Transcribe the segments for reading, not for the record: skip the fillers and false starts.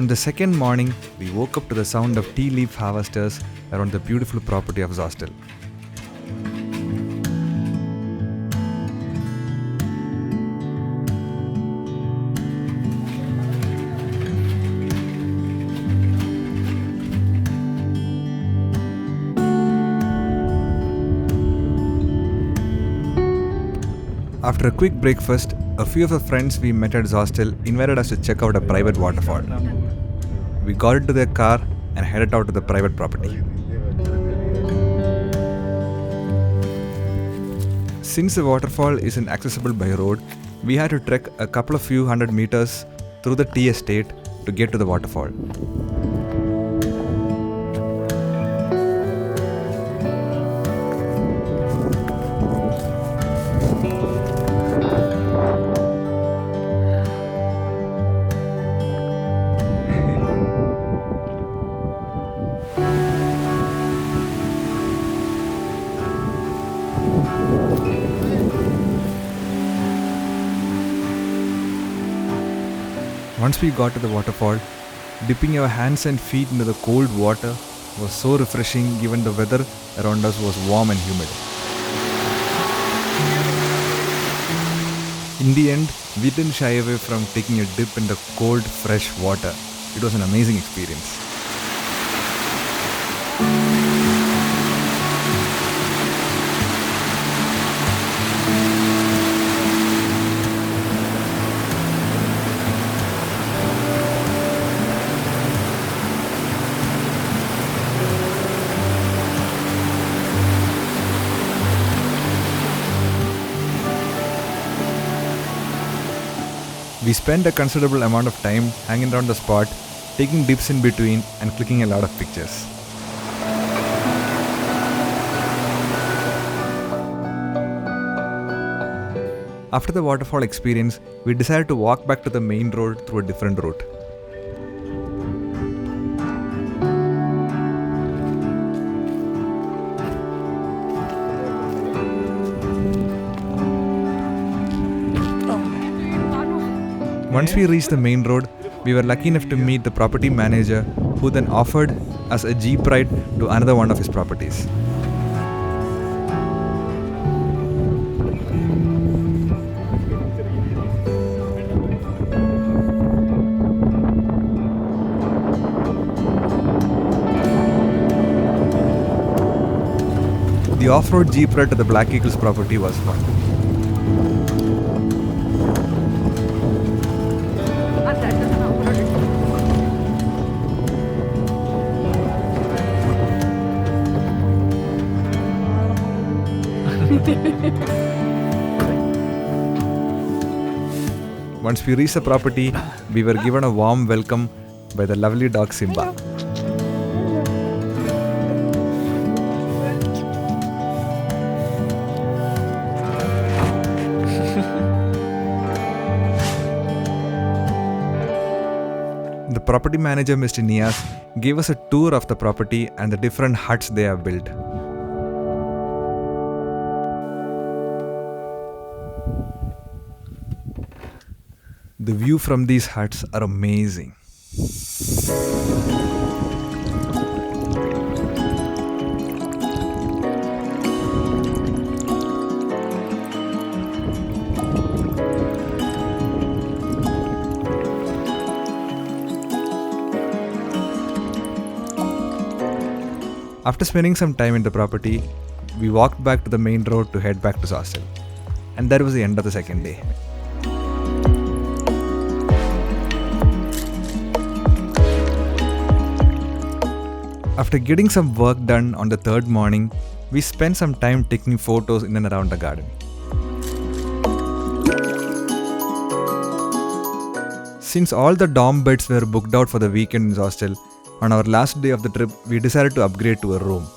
On the second morning, we woke up to the sound of tea leaf harvesters around the beautiful property of Zostel. After a quick breakfast, a few of the friends we met at Zostel invited us to check out a private waterfall. We got into their car and headed out to the private property. Since the waterfall isn't accessible by road, we had to trek a couple of few hundred meters through the tea estate to get to the waterfall. Once we got to the waterfall, dipping our hands and feet into the cold water was so refreshing given the weather around us was warm and humid. In the end, we didn't shy away from taking a dip in the cold, fresh water. It was an amazing experience. We spent a considerable amount of time hanging around the spot, taking dips in between and clicking a lot of pictures. After the waterfall experience, we decided to walk back to the main road through a different route. Once we reached the main road, we were lucky enough to meet the property manager who then offered us a jeep ride to another one of his properties. The off-road jeep ride to the Black Eagles property was fun. Once we reached the property, we were given a warm welcome by the lovely dog Simba. The property manager, Mr. Nias, gave us a tour of the property and the different huts they have built. The view from these huts are amazing. After spending some time in the property, we walked back to the main road to head back to Zostel. And that was the end of the second day. After getting some work done on the third morning, we spent some time taking photos in and around the garden. Since all the dorm beds were booked out for the weekend in Zostel, on our last day of the trip, we decided to upgrade to a room.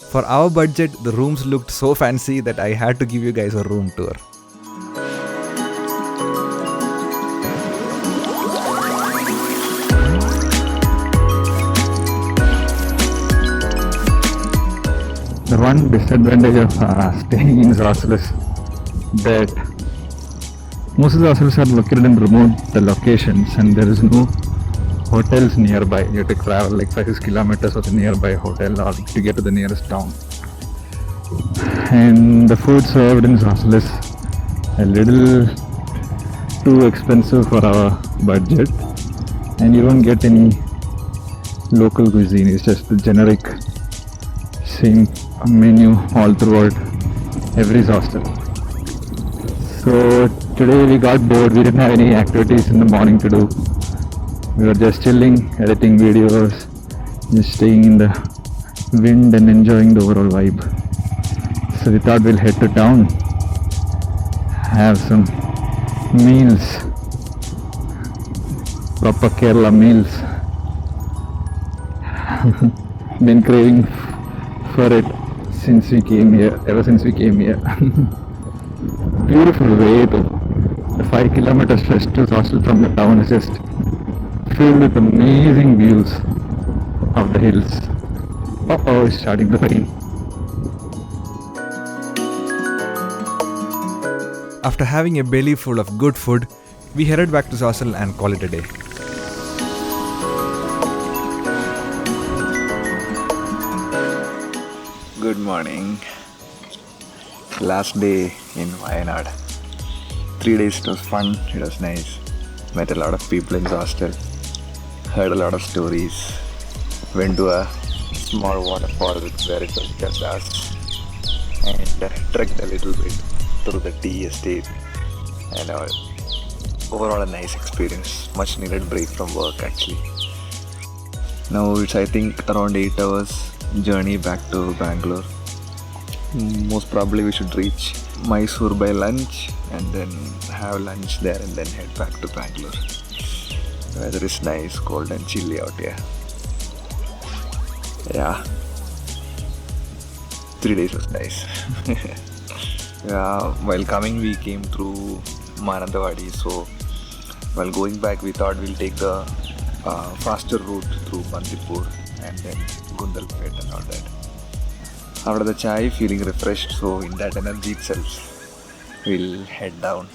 For our budget, the rooms looked so fancy that I had to give you guys a room tour. The one disadvantage of staying in Zostel is that most of the hostels are located in remote locations and there is no hotels nearby. You have to travel like 5-6 kilometers of the nearby hotel or to get to the nearest town. And the food served in this hostel is a little too expensive for our budget, and you don't get any local cuisine. It's just the generic same menu all throughout every hostel. So today we got bored. We didn't have any activities in the morning to do. We were just chilling, editing videos, just staying in the wind and enjoying the overall vibe. So we thought we'll head to town, have some meals, proper Kerala meals. Been craving for it since we came here, ever since we came here. Beautiful way though. The 5 kilometer stretch to hostel from the town is just filled with amazing views of the hills. Uh-oh, it's starting to rain. After having a belly full of good food, we headed back to the hostel and call it a day. Good morning. Last day in Wayanad. 3 days, it was fun, it was nice. Met a lot of people in the hostel. Heard a lot of stories. Went to a small waterfall where it was just us. And trekked a little bit through the tea estate. And overall a nice experience. Much needed break from work actually. Now it's I think around 8 hours journey back to Bangalore. Most probably we should reach Mysore by lunch and then have lunch there and then head back to Bangalore. Weather is nice, cold and chilly out here. Yeah, 3 days was nice. Yeah, while coming we came through Manandavadi, so while going back we thought we'll take the faster route through Bandipur and then Gundalpet and all that. After the chai, feeling refreshed, so in that energy itself, we'll head down.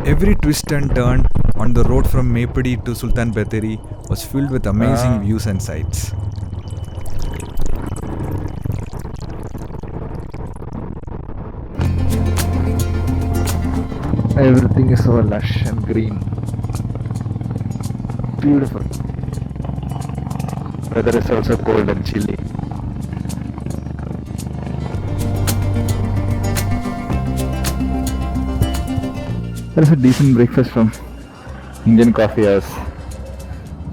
Every twist and turn on the road from Meppadi to Sultan Bathery was filled with amazing views and sights. Everything is so lush and green. Beautiful. Weather is also cold and chilly. There's a decent breakfast from Indian coffee house.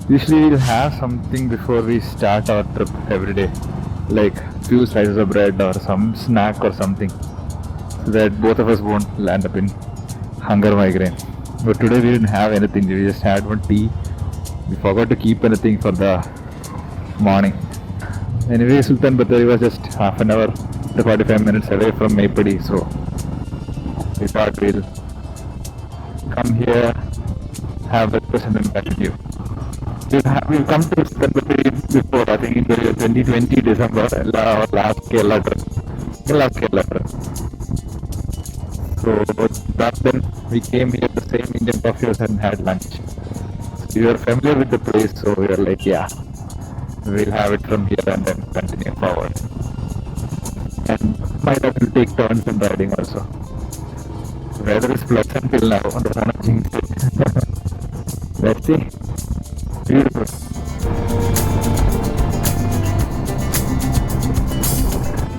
Usually we'll have something before we start our trip every day, like few slices of bread or some snack or something, so that both of us won't land up in hunger migraine. But today we didn't have anything. We just had one tea. We forgot to keep anything for the morning. Anyway, Sultan Bathery was just half an hour to 45 minutes away from Meppadi, so we thought we'll come here, have breakfast and then continue. We've come to Sultan Bathery before, I think in 2020 December, our last Kerala trip. So back then we came here the same Indian coffee house and had lunch. So we were familiar with the place, so we were like, yeah, we'll have it from here and then continue forward. And might have to take turns in riding also. Weather is pleasant till now, on the sun of jinx it. Let's see. Beautiful.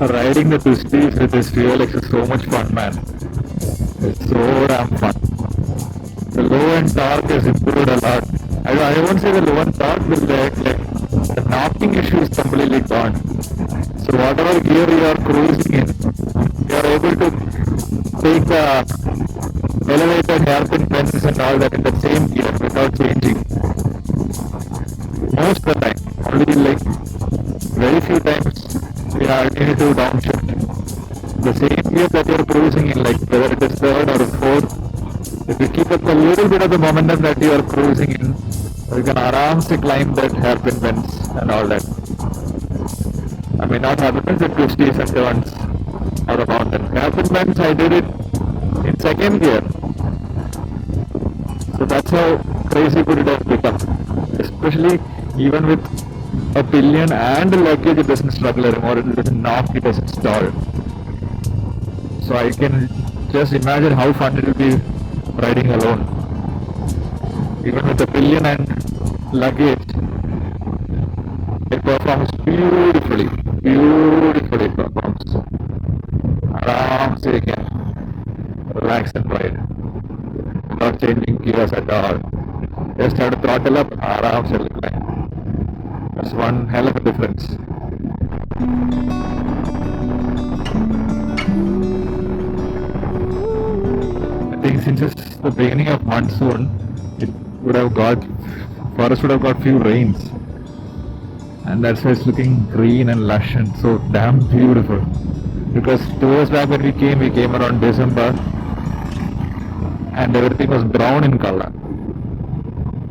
Riding the twisties with this fuel is so much fun, man. It's so damn fun. The low end torque has improved a lot. I won't say the low end torque, but the knocking issue is completely gone. So whatever gear you are cruising in, you are able to take the elevated hairpin fences and all that in the same gear without changing. Most of the time, only like very few times we need to downshift. The same gear that you are cruising in, like whether it is third or fourth, if you keep up a little bit of the momentum that you are cruising in, you can aram se climb that hairpin fence and all that. I mean, not happens at twists and turns of the mountain. Happens I did it in second gear. So that's how crazy good it has become. Especially even with a pillion and luggage, it doesn't struggle anymore. It doesn't knock, it doesn't stall. So I can just imagine how fun it will be riding alone. Even with the pillion and luggage, it performs beautifully. Beautifully it performs. Aram se again. Relax and ride. Not changing gears at all. Just have to throttle up, aram se climb. That's one hell of a difference. I think since it's the beginning of monsoon, it would have got, forest would have got few rains. And that's why it's looking green and lush and so damn beautiful. Because 2 years back when we came around December and everything was brown in color.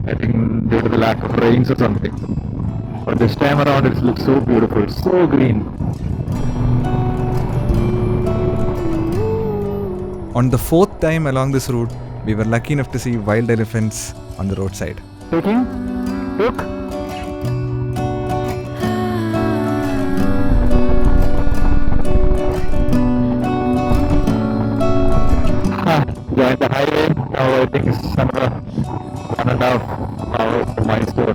I think due to the lack of rains or something. But this time around it looks so beautiful, so green. On the fourth time along this route, we were lucky enough to see wild elephants on the roadside. Taking? Took? Joined the highway. Now I think it's another 1.5 hours to Mysore.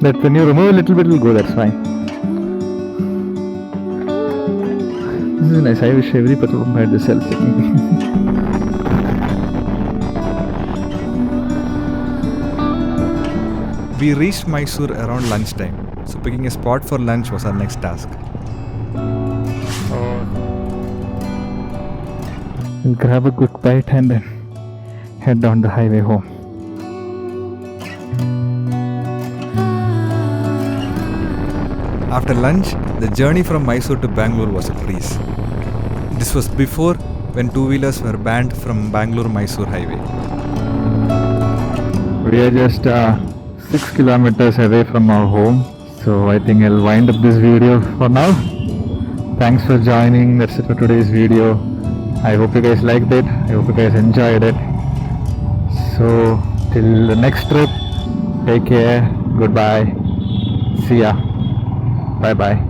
That when you remove a little bit, it will go, that's fine. This is nice. I wish every petrol pump had this self-checking. We reached Mysore around lunchtime, so picking a spot for lunch was our next task. We'll grab a quick bite and then head down the highway home. After lunch, the journey from Mysore to Bangalore was a breeze. This was before when two-wheelers were banned from Bangalore-Mysore highway. We are just 6 kilometers away from our home, so I think I'll wind up this video for now. Thanks for joining. That's it for today's video. I hope you guys liked it. I hope you guys enjoyed it. So till the next trip, take care. Goodbye. See ya. Bye bye.